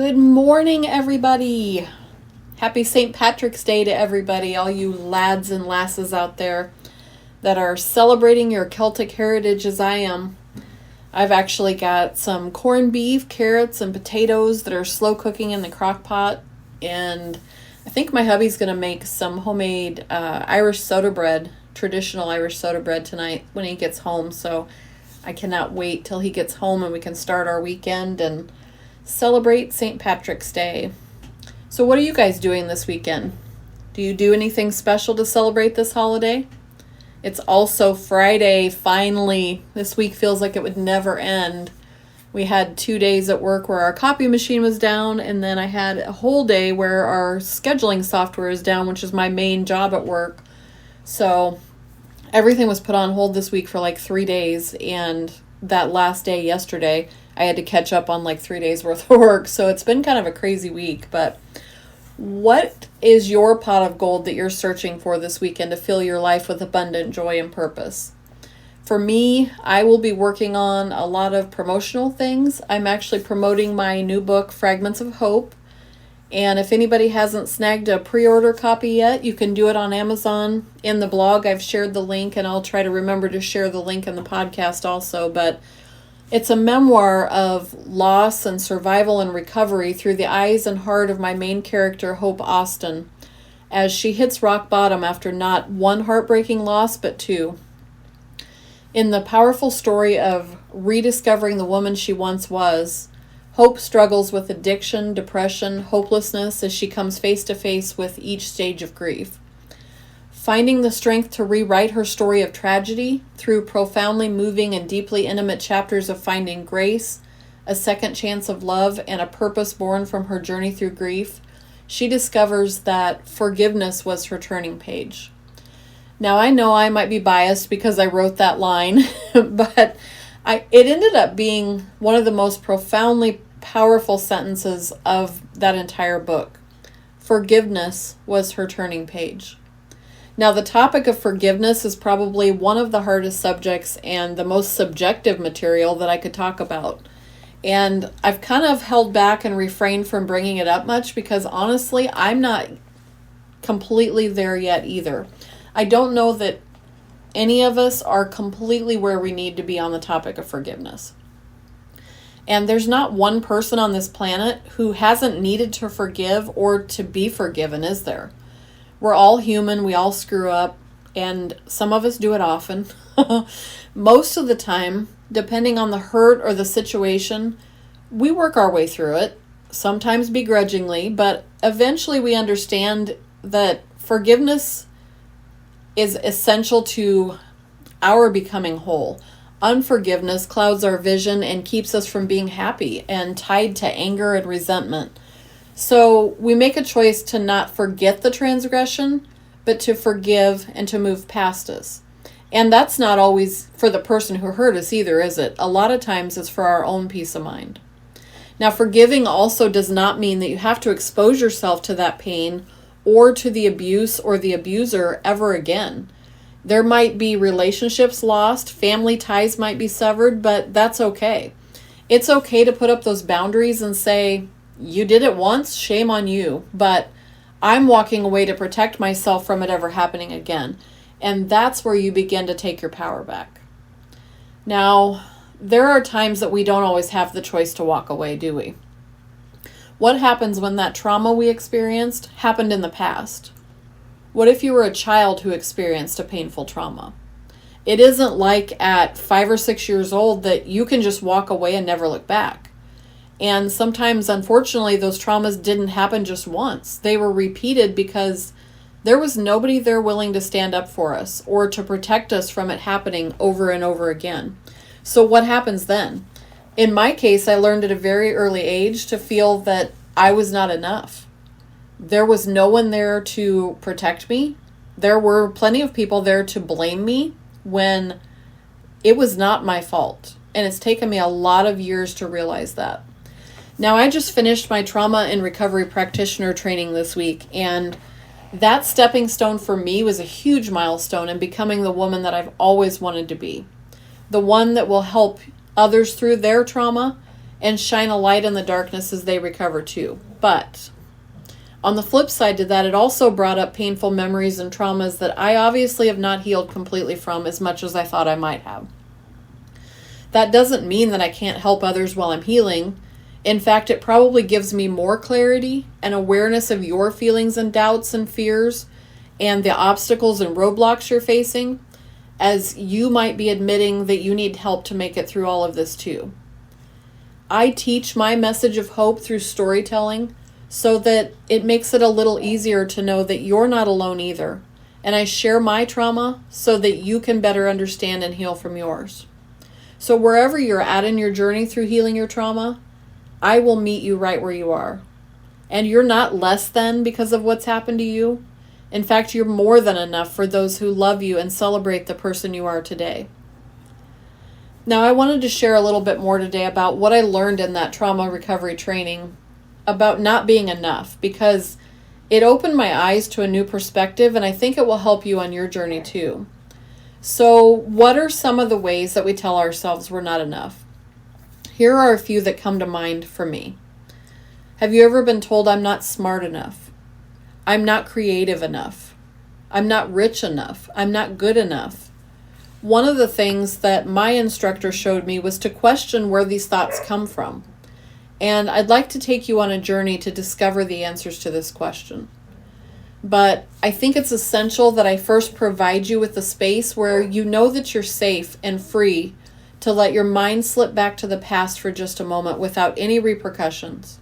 Good morning, everybody. Happy St. Patrick's Day to everybody, all you lads and lasses out there that are celebrating your Celtic heritage as I am. I've actually got some corned beef, carrots, and potatoes that are slow cooking in the crock pot, and I think my hubby's going to make some homemade Irish soda bread, traditional Irish soda bread tonight when he gets home, so I cannot wait till he gets home and we can start our weekend and celebrate St. Patrick's Day. So what are you guys doing this weekend? Do you do anything special to celebrate this holiday? It's also Friday, finally. This week feels like it would never end. We had 2 days at work where our copy machine was down, and then I had a whole day where our scheduling software is down, which is my main job at work. So everything was put on hold this week for like 3 days, and that last day yesterday, I had to catch up on like 3 days worth of work. So it's been kind of a crazy week. But what is your pot of gold that you're searching for this weekend to fill your life with abundant joy and purpose? For me, I will be working on a lot of promotional things. I'm actually promoting my new book, Fragments of Hope. And if anybody hasn't snagged a pre-order copy yet, you can do it on Amazon. In the blog, I've shared the link, and I'll try to remember to share the link in the podcast also. But it's a memoir of loss and survival and recovery through the eyes and heart of my main character, Hope Austin, as she hits rock bottom after not one heartbreaking loss, but two. In the powerful story of rediscovering the woman she once was, Hope struggles with addiction, depression, hopelessness as she comes face to face with each stage of grief. Finding the strength to rewrite her story of tragedy through profoundly moving and deeply intimate chapters of finding grace, a second chance of love, and a purpose born from her journey through grief, she discovers that forgiveness was her turning page. Now, I know I might be biased because I wrote that line, but it ended up being one of the most profoundly powerful sentences of that entire book. Forgiveness was her turning page. Now, the topic of forgiveness is probably one of the hardest subjects and the most subjective material that I could talk about. And I've kind of held back and refrained from bringing it up much because honestly, I'm not completely there yet either. I don't know that any of us are completely where we need to be on the topic of forgiveness. And there's not one person on this planet who hasn't needed to forgive or to be forgiven, is there? We're all human, we all screw up, and some of us do it often. Most of the time, depending on the hurt or the situation, we work our way through it, sometimes begrudgingly, but eventually we understand that forgiveness is essential to our becoming whole. Unforgiveness clouds our vision and keeps us from being happy and tied to anger and resentment. So we make a choice to not forget the transgression, but to forgive and to move past us. And that's not always for the person who hurt us either, is it? A lot of times it's for our own peace of mind. Now, forgiving also does not mean that you have to expose yourself to that pain or to the abuse or the abuser ever again. There might be relationships lost, family ties might be severed, but that's okay. It's okay to put up those boundaries and say, you did it once, shame on you, but I'm walking away to protect myself from it ever happening again. And that's where you begin to take your power back. Now, there are times that we don't always have the choice to walk away, do we? What happens when that trauma we experienced happened in the past? What if you were a child who experienced a painful trauma? It isn't like at 5 or 6 years old that you can just walk away and never look back. And sometimes, unfortunately, those traumas didn't happen just once. They were repeated because there was nobody there willing to stand up for us or to protect us from it happening over and over again. So what happens then? In my case, I learned at a very early age to feel that I was not enough. There was no one there to protect me. There were plenty of people there to blame me when it was not my fault. And it's taken me a lot of years to realize that. Now, I just finished my trauma and recovery practitioner training this week, and that stepping stone for me was a huge milestone in becoming the woman that I've always wanted to be. The one that will help others through their trauma and shine a light in the darkness as they recover too. But on the flip side to that, it also brought up painful memories and traumas that I obviously have not healed completely from as much as I thought I might have. That doesn't mean that I can't help others while I'm healing. In fact, it probably gives me more clarity and awareness of your feelings and doubts and fears and the obstacles and roadblocks you're facing, as you might be admitting that you need help to make it through all of this too. I teach my message of hope through storytelling so that it makes it a little easier to know that you're not alone either. And I share my trauma so that you can better understand and heal from yours. So wherever you're at in your journey through healing your trauma, I will meet you right where you are. And you're not less than because of what's happened to you. In fact, you're more than enough for those who love you and celebrate the person you are today. Now, I wanted to share a little bit more today about what I learned in that trauma recovery training about not being enough, because it opened my eyes to a new perspective, and I think it will help you on your journey too. So, what are some of the ways that we tell ourselves we're not enough? Here are a few that come to mind for me. Have you ever been told, I'm not smart enough? I'm not creative enough? I'm not rich enough? I'm not good enough? One of the things that my instructor showed me was to question where these thoughts come from. And I'd like to take you on a journey to discover the answers to this question. But I think it's essential that I first provide you with the space where you know that you're safe and free to let your mind slip back to the past for just a moment without any repercussions.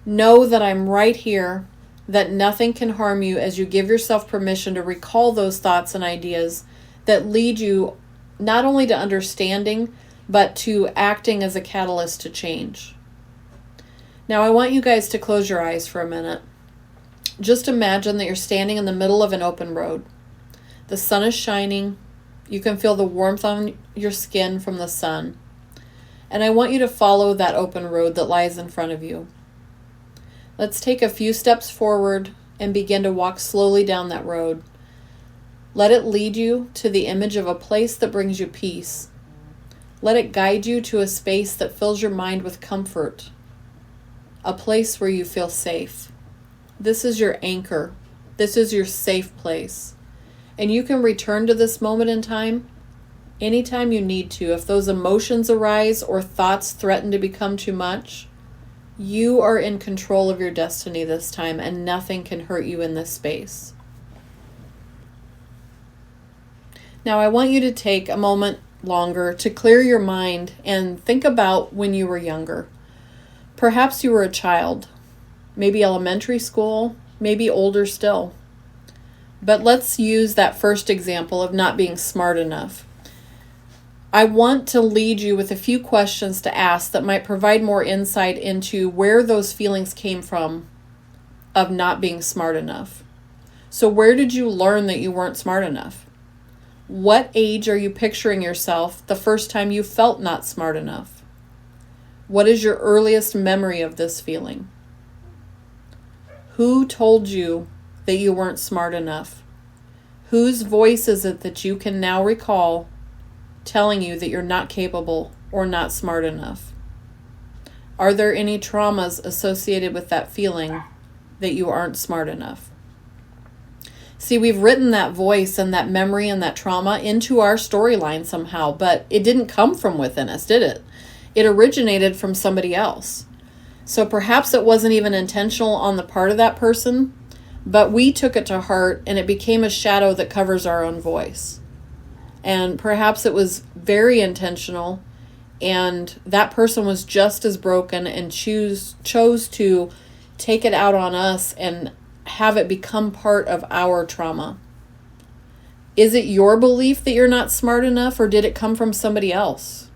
Know that I'm right here, that nothing can harm you as you give yourself permission to recall those thoughts and ideas that lead you not only to understanding, but to acting as a catalyst to change. Now, I want you guys to close your eyes for a minute. Just imagine that you're standing in the middle of an open road. The sun is shining. You can feel the warmth on your skin from the sun. And I want you to follow that open road that lies in front of you. Let's take a few steps forward and begin to walk slowly down that road. Let it lead you to the image of a place that brings you peace. Let it guide you to a space that fills your mind with comfort. A place where you feel safe. This is your anchor. This is your safe place. And you can return to this moment in time anytime you need to. If those emotions arise or thoughts threaten to become too much, you are in control of your destiny this time, and nothing can hurt you in this space. Now, I want you to take a moment longer to clear your mind and think about when you were younger. Perhaps you were a child, maybe elementary school, maybe older still. But let's use that first example of not being smart enough. I want to lead you with a few questions to ask that might provide more insight into where those feelings came from of not being smart enough. So where did you learn that you weren't smart enough? What age are you picturing yourself the first time you felt not smart enough? What is your earliest memory of this feeling? Who told you that you weren't smart enough? Whose voice is it that you can now recall telling you that you're not capable or not smart enough? Are there any traumas associated with that feeling that you aren't smart enough? See, we've written that voice and that memory and that trauma into our storyline somehow, but it didn't come from within us, did it? It originated from somebody else. So perhaps it wasn't even intentional on the part of that person, but we took it to heart and it became a shadow that covers our own voice. And perhaps it was very intentional, and that person was just as broken and chose to take it out on us and have it become part of our trauma. Is it your belief that you're not smart enough, or did it come from somebody else?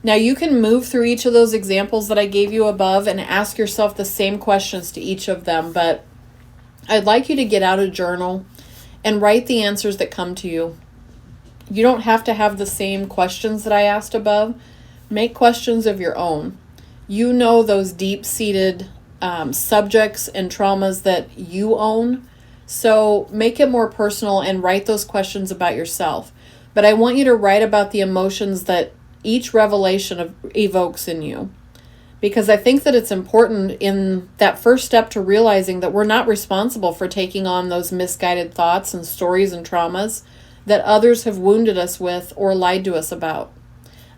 Now, you can move through each of those examples that I gave you above and ask yourself the same questions to each of them, but I'd like you to get out a journal and write the answers that come to you. You don't have to have the same questions that I asked above. Make questions of your own. You know those deep-seated subjects and traumas that you own, so make it more personal and write those questions about yourself. But I want you to write about the emotions that each revelation evokes in you. Because I think that it's important in that first step to realizing that we're not responsible for taking on those misguided thoughts and stories and traumas that others have wounded us with or lied to us about.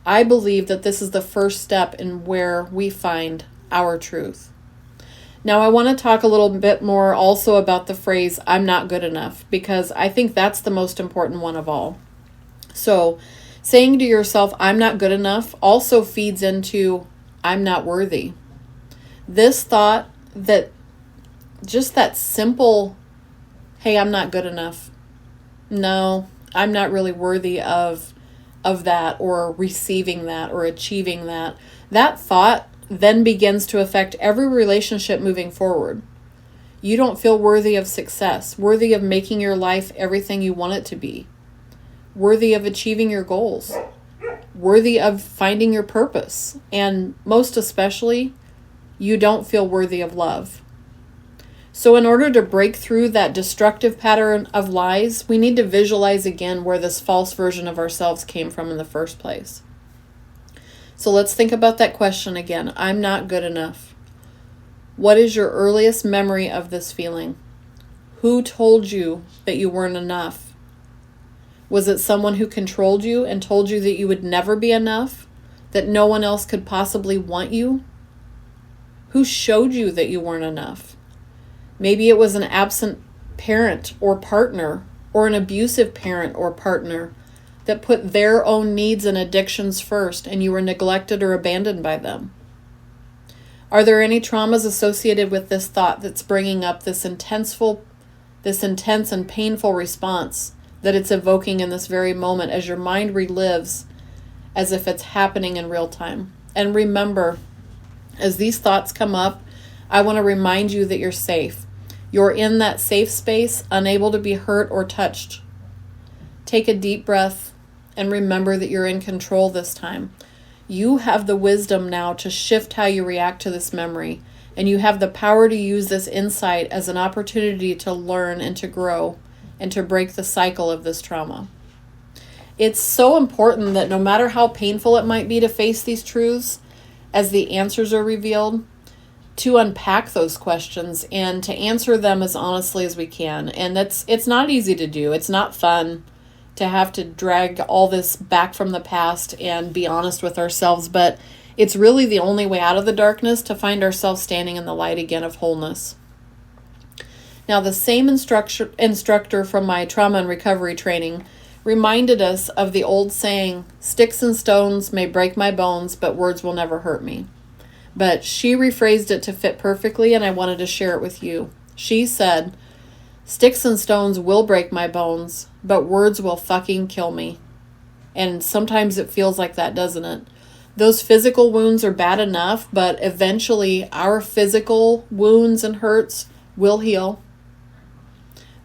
I believe that this is the first step in where we find our truth. Now, I want to talk a little bit more also about the phrase, I'm not good enough, because I think that's the most important one of all. So, saying to yourself, I'm not good enough, also feeds into, I'm not worthy. This thought that just that simple, hey, I'm not good enough. No, I'm not really worthy of that or receiving that or achieving that. That thought then begins to affect every relationship moving forward. You don't feel worthy of success, worthy of making your life everything you want it to be, worthy of achieving your goals, worthy of finding your purpose, and most especially, you don't feel worthy of love. So in order to break through that destructive pattern of lies, we need to visualize again where this false version of ourselves came from in the first place. So let's think about that question again. I'm not good enough. What is your earliest memory of this feeling? Who told you that you weren't enough? Was it someone who controlled you and told you that you would never be enough? That no one else could possibly want you? Who showed you that you weren't enough? Maybe it was an absent parent or partner, or an abusive parent or partner that put their own needs and addictions first, and you were neglected or abandoned by them. Are there any traumas associated with this thought that's bringing up this intense and painful response that it's evoking in this very moment as your mind relives as if it's happening in real time? And remember, as these thoughts come up, I want to remind you that you're safe. You're in that safe space, unable to be hurt or touched. Take a deep breath and remember that you're in control this time. You have the wisdom now to shift how you react to this memory, and you have the power to use this insight as an opportunity to learn and to grow and to break the cycle of this trauma. It's so important that no matter how painful it might be to face these truths, as the answers are revealed, to unpack those questions and to answer them as honestly as we can. And it's not easy to do. It's not fun to have to drag all this back from the past and be honest with ourselves, but it's really the only way out of the darkness to find ourselves standing in the light again of wholeness. Now, the same instructor from my trauma and recovery training reminded us of the old saying, sticks and stones may break my bones, but words will never hurt me. But she rephrased it to fit perfectly, and I wanted to share it with you. She said, sticks and stones will break my bones, but words will fucking kill me. And sometimes it feels like that, doesn't it? Those physical wounds are bad enough, but eventually our physical wounds and hurts will heal.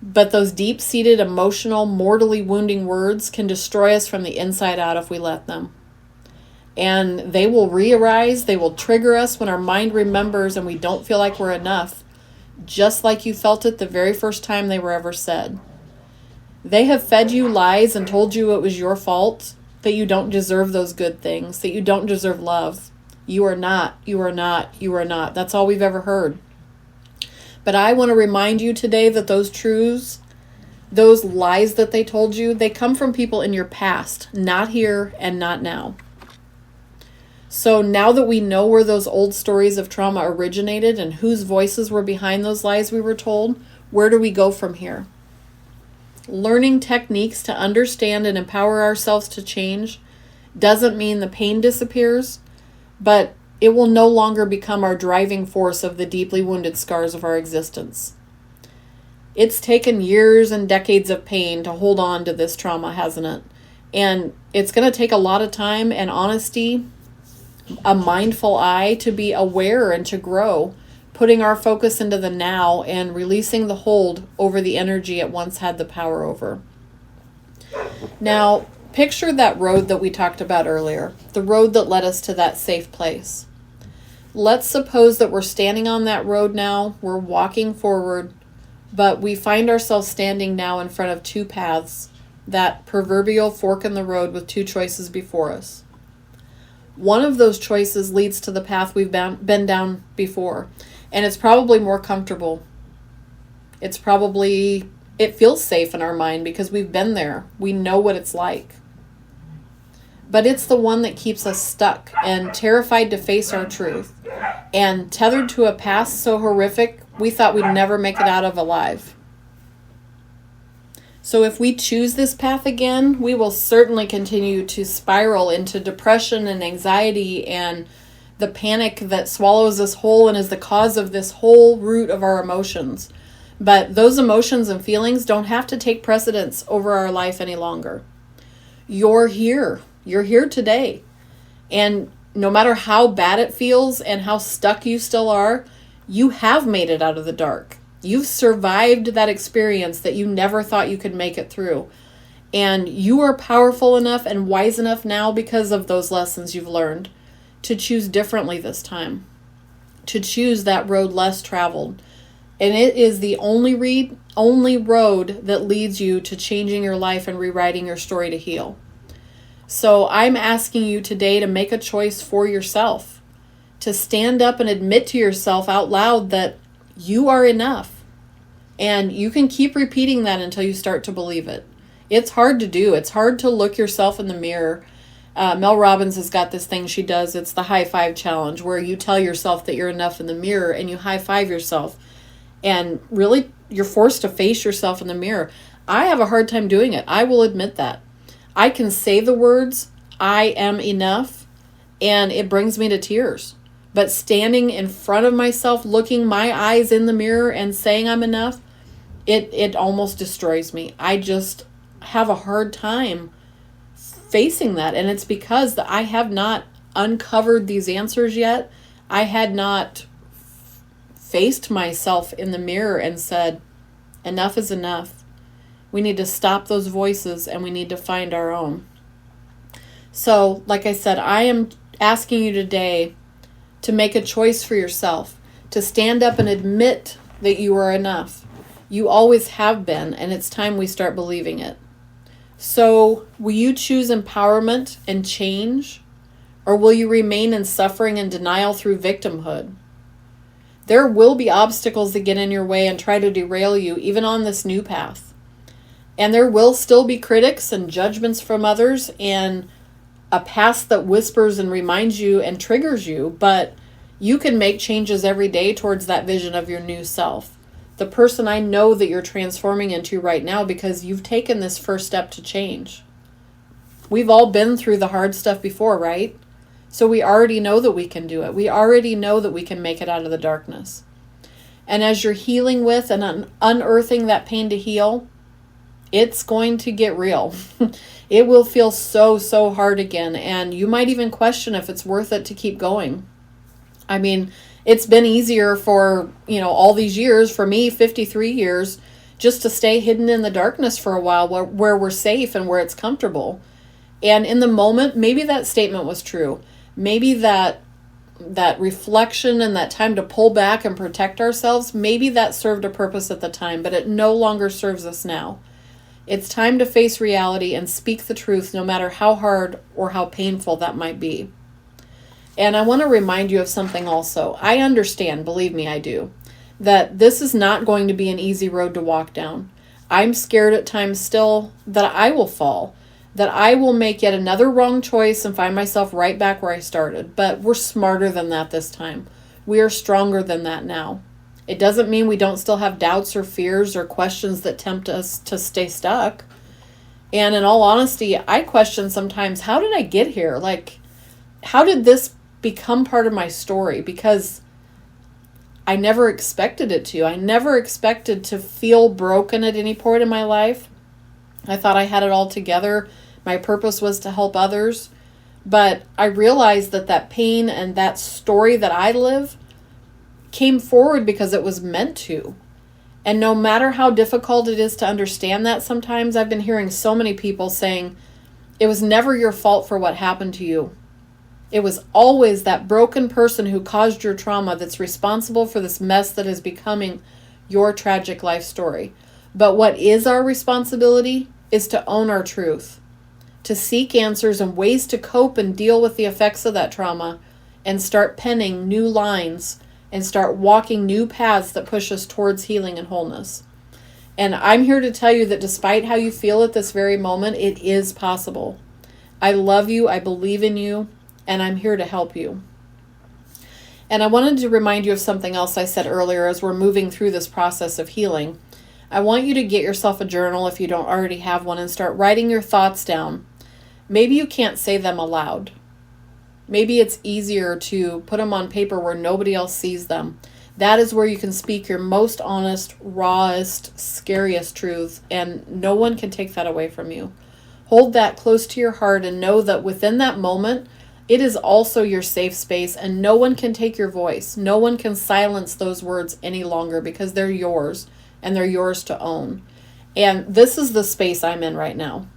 But those deep-seated, emotional, mortally wounding words can destroy us from the inside out if we let them. And they will re-arise, they will trigger us when our mind remembers and we don't feel like we're enough, just like you felt it the very first time they were ever said. They have fed you lies and told you it was your fault, that you don't deserve those good things, that you don't deserve love. You are not, you are not, you are not. That's all we've ever heard. But I want to remind you today that those truths, those lies that they told you, they come from people in your past, not here and not now. So now that we know where those old stories of trauma originated and whose voices were behind those lies we were told, where do we go from here? Learning techniques to understand and empower ourselves to change doesn't mean the pain disappears, but it will no longer become our driving force of the deeply wounded scars of our existence. It's taken years and decades of pain to hold on to this trauma, hasn't it? And it's going to take a lot of time and honesty, a mindful eye to be aware and to grow, putting our focus into the now and releasing the hold over the energy it once had the power over. Now, picture that road that we talked about earlier, the road that led us to that safe place. Let's suppose that we're standing on that road now, we're walking forward, but we find ourselves standing now in front of two paths, that proverbial fork in the road with two choices before us. one of those choices leads to the path we've been down before. And it's probably more comfortable. It feels safe in our mind because we've been there. We know what it's like. But it's the one that keeps us stuck and terrified to face our truth and tethered to a past so horrific we thought we'd never make it out of alive. So if we choose this path again, we will certainly continue to spiral into depression and anxiety and the panic that swallows us whole and is the cause of this whole root of our emotions. But those emotions and feelings don't have to take precedence over our life any longer. You're here. You're here today. And no matter how bad it feels and how stuck you still are, you have made it out of the dark. You've survived that experience that you never thought you could make it through. And you are powerful enough and wise enough now because of those lessons you've learned to choose differently this time. To choose that road less traveled. And it is the only road that leads you to changing your life and rewriting your story to heal. So I'm asking you today to make a choice for yourself. To stand up and admit to yourself out loud that you are enough. And you can keep repeating that until you start to believe it. It's hard to do. It's hard to look yourself in the mirror. Mel Robbins has got this thing she does. It's the high five challenge, where you tell yourself that you're enough in the mirror and you high five yourself. And really, you're forced to face yourself in the mirror. I have a hard time doing it. I will admit that. I can say the words, I am enough, and it brings me to tears. But standing in front of myself, looking my eyes in the mirror and saying I'm enough, it almost destroys me. I just have a hard time facing that. And it's because I have not uncovered these answers yet. I had not faced myself in the mirror and said, enough is enough. We need to stop those voices and we need to find our own. So, like I said, I am asking you today to make a choice for yourself, to stand up and admit that you are enough. You always have been, and it's time we start believing it. So, will you choose empowerment and change, or will you remain in suffering and denial through victimhood? There will be obstacles that get in your way and try to derail you, even on this new path. And there will still be critics and judgments from others and a past that whispers and reminds you and triggers you, but you can make changes every day towards that vision of your new self. The person I know that you're transforming into right now, because you've taken this first step to change. We've all been through the hard stuff before, right? So we already know that we can do it. We already know that we can make it out of the darkness. And as you're healing with and unearthing that pain to heal, it's going to get real. It will feel so hard again. And you might even question if it's worth it to keep going. I mean, it's been easier for, all these years, for me, 53 years, just to stay hidden in the darkness for a while where we're safe and where it's comfortable. And in the moment, maybe that statement was true. Maybe that reflection and that time to pull back and protect ourselves, maybe that served a purpose at the time, but it no longer serves us now. It's time to face reality and speak the truth, no matter how hard or how painful that might be. And I want to remind you of something also. I understand, believe me, I do, that this is not going to be an easy road to walk down. I'm scared at times still that I will fall, that I will make yet another wrong choice and find myself right back where I started. But we're smarter than that this time. We are stronger than that now. It doesn't mean we don't still have doubts or fears or questions that tempt us to stay stuck. And in all honesty, I question sometimes, how did I get here? How did this become part of my story? Because I never expected it to. I never expected to feel broken at any point in my life. I thought I had it all together. My purpose was to help others. But I realized that pain and that story that I live came forward because it was meant to. And no matter how difficult it is to understand that sometimes, I've been hearing so many people saying, it was never your fault for what happened to you. It was always that broken person who caused your trauma that's responsible for this mess that is becoming your tragic life story. But what is our responsibility is to own our truth. to seek answers and ways to cope and deal with the effects of that trauma, and start penning new lines and start walking new paths that push us towards healing and wholeness. And I'm here to tell you that despite how you feel at this very moment, it is possible. I love you, I believe in you, and I'm here to help you. And I wanted to remind you of something else I said earlier as we're moving through this process of healing. I want you to get yourself a journal if you don't already have one and start writing your thoughts down. Maybe you can't say them aloud. Maybe it's easier to put them on paper where nobody else sees them. That is where you can speak your most honest, rawest, scariest truth, and no one can take that away from you. Hold that close to your heart and know that within that moment, it is also your safe space, and no one can take your voice. No one can silence those words any longer because they're yours, and they're yours to own. And this is the space I'm in right now.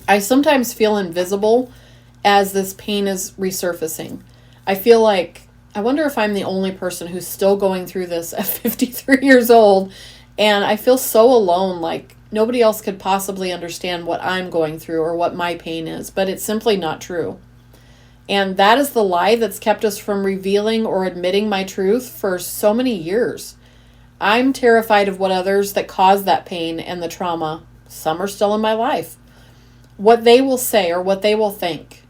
I sometimes feel invisible as this pain is resurfacing. I feel like, I wonder if I'm the only person who's still going through this at 53 years old, and I feel so alone, like nobody else could possibly understand what I'm going through or what my pain is, but it's simply not true. And that is the lie that's kept us from revealing or admitting my truth for so many years. I'm terrified of what others that caused that pain and the trauma, some are still in my life, what they will say or what they will think,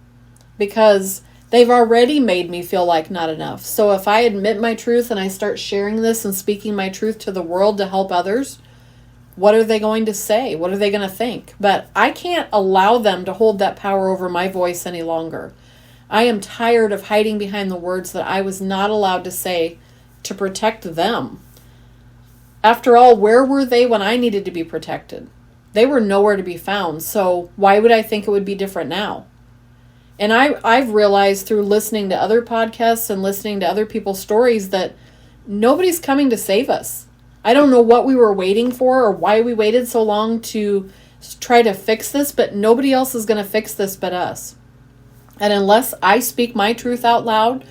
because they've already made me feel like not enough. So if I admit my truth and I start sharing this and speaking my truth to the world to help others, what are they going to say? What are they going to think? But I can't allow them to hold that power over my voice any longer. I am tired of hiding behind the words that I was not allowed to say to protect them. After all, where were they when I needed to be protected? They were nowhere to be found, so why would I think it would be different now? And I've realized through listening to other podcasts and listening to other people's stories that nobody's coming to save us. I don't know what we were waiting for or why we waited so long to try to fix this, but nobody else is going to fix this but us. And unless I speak my truth out loud,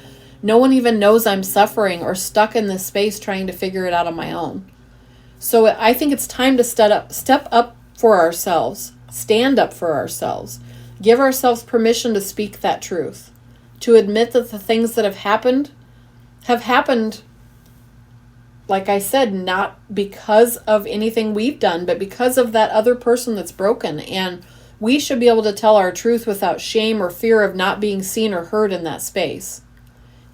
no one even knows I'm suffering or stuck in this space trying to figure it out on my own. So I think it's time to step up for ourselves, stand up for ourselves, give ourselves permission to speak that truth, to admit that the things that have happened, like I said, not because of anything we've done, but because of that other person that's broken. And we should be able to tell our truth without shame or fear of not being seen or heard in that space.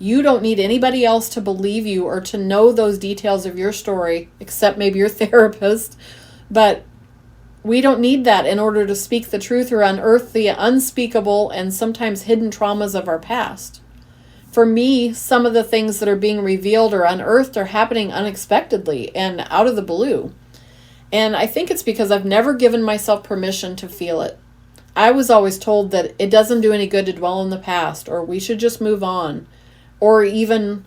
You don't need anybody else to believe you or to know those details of your story, except maybe your therapist. But we don't need that in order to speak the truth or unearth the unspeakable and sometimes hidden traumas of our past. For me, some of the things that are being revealed or unearthed are happening unexpectedly and out of the blue. And I think it's because I've never given myself permission to feel it. I was always told that it doesn't do any good to dwell in the past, or we should just move on. Or even,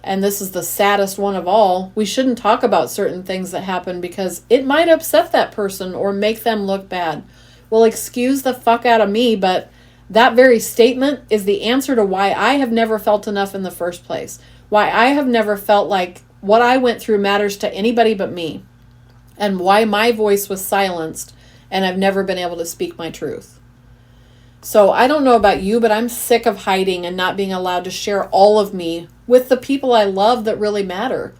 and this is the saddest one of all, we shouldn't talk about certain things that happen because it might upset that person or make them look bad. Well, excuse the fuck out of me, but that very statement is the answer to why I have never felt enough in the first place. Why I have never felt like what I went through matters to anybody but me. And why my voice was silenced and I've never been able to speak my truth. So I don't know about you, but I'm sick of hiding and not being allowed to share all of me with the people I love that really matter.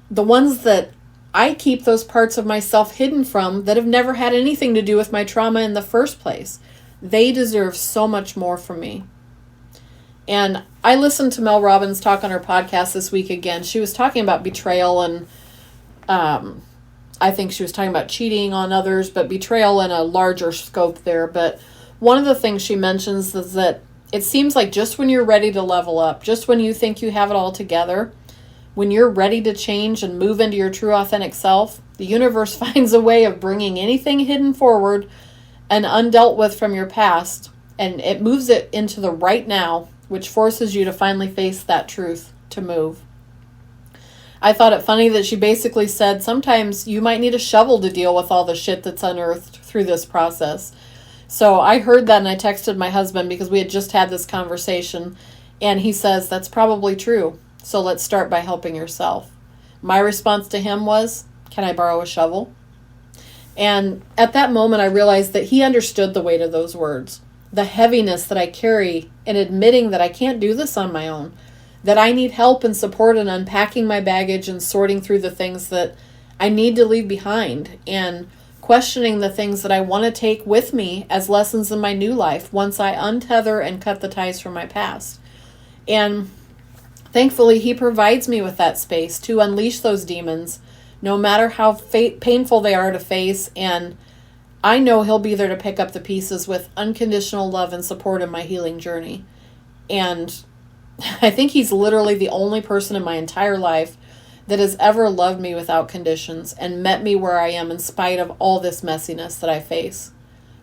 The ones that I keep those parts of myself hidden from that have never had anything to do with my trauma in the first place. They deserve so much more from me. And I listened to Mel Robbins talk on her podcast this week again. She was talking about betrayal and I think she was talking about cheating on others, but betrayal in a larger scope there. But one of the things she mentions is that it seems like just when you're ready to level up, just when you think you have it all together, when you're ready to change and move into your true authentic self, the universe finds a way of bringing anything hidden forward and undealt with from your past, and it moves it into the right now, which forces you to finally face that truth to move. I thought it funny that she basically said sometimes you might need a shovel to deal with all the shit that's unearthed through this process. So I heard that and I texted my husband because we had just had this conversation, and he says that's probably true. So let's start by helping yourself. My response to him was, can I borrow a shovel? And at that moment, I realized that he understood the weight of those words, the heaviness that I carry in admitting that I can't do this on my own, that I need help and support in unpacking my baggage and sorting through the things that I need to leave behind, and questioning the things that I want to take with me as lessons in my new life once I untether and cut the ties from my past. And thankfully, he provides me with that space to unleash those demons, no matter how painful they are to face, and I know he'll be there to pick up the pieces with unconditional love and support in my healing journey. And I think he's literally the only person in my entire life that has ever loved me without conditions and met me where I am in spite of all this messiness that I face.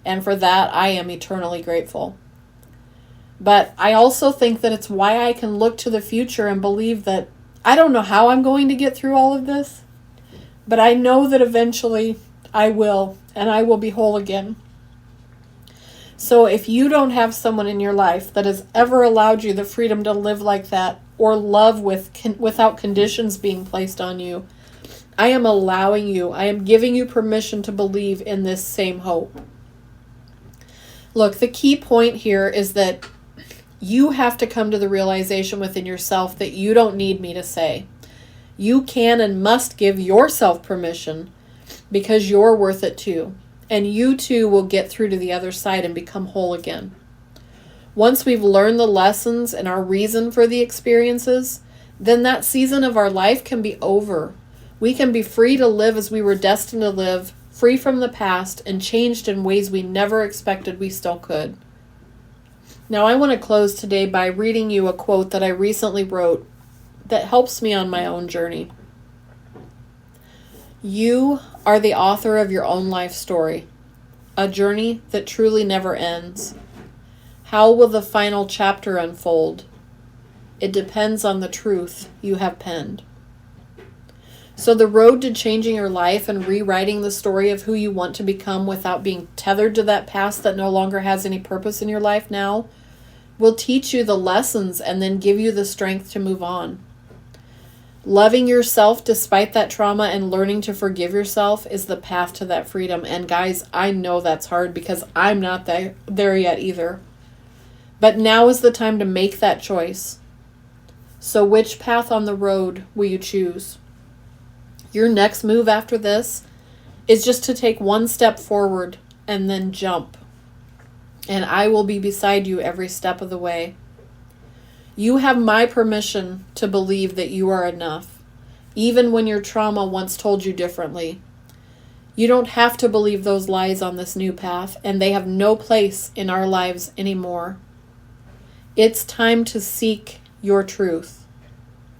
And for that, I am eternally grateful. But I also think that it's why I can look to the future and believe that I don't know how I'm going to get through all of this, but I know that eventually I will, and I will be whole again. So if you don't have someone in your life that has ever allowed you the freedom to live like that, or love without conditions being placed on you, I am giving you permission to believe in this same hope. Look, the key point here is that you have to come to the realization within yourself that you don't need me to say. You can and must give yourself permission, because you're worth it too. And you too will get through to the other side and become whole again. Once we've learned the lessons and our reason for the experiences, then that season of our life can be over. We can be free to live as we were destined to live, free from the past and changed in ways we never expected we still could. Now I want to close today by reading you a quote that I recently wrote that helps me on my own journey. You are the author of your own life story, a journey that truly never ends. How will the final chapter unfold? It depends on the truth you have penned. So the road to changing your life and rewriting the story of who you want to become without being tethered to that past that no longer has any purpose in your life now will teach you the lessons and then give you the strength to move on. Loving yourself despite that trauma and learning to forgive yourself is the path to that freedom. And guys, I know that's hard because I'm not there yet either. But now is the time to make that choice. So which path on the road will you choose? Your next move after this is just to take one step forward and then jump. And I will be beside you every step of the way. You have my permission to believe that you are enough, even when your trauma once told you differently. You don't have to believe those lies on this new path, and they have no place in our lives anymore. It's time to seek your truth.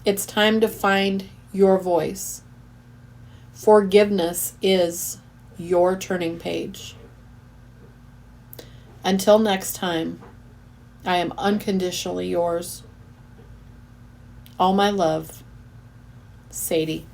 It's time to find your voice. Forgiveness is your turning page. Until next time, I am unconditionally yours. All my love, Sadie.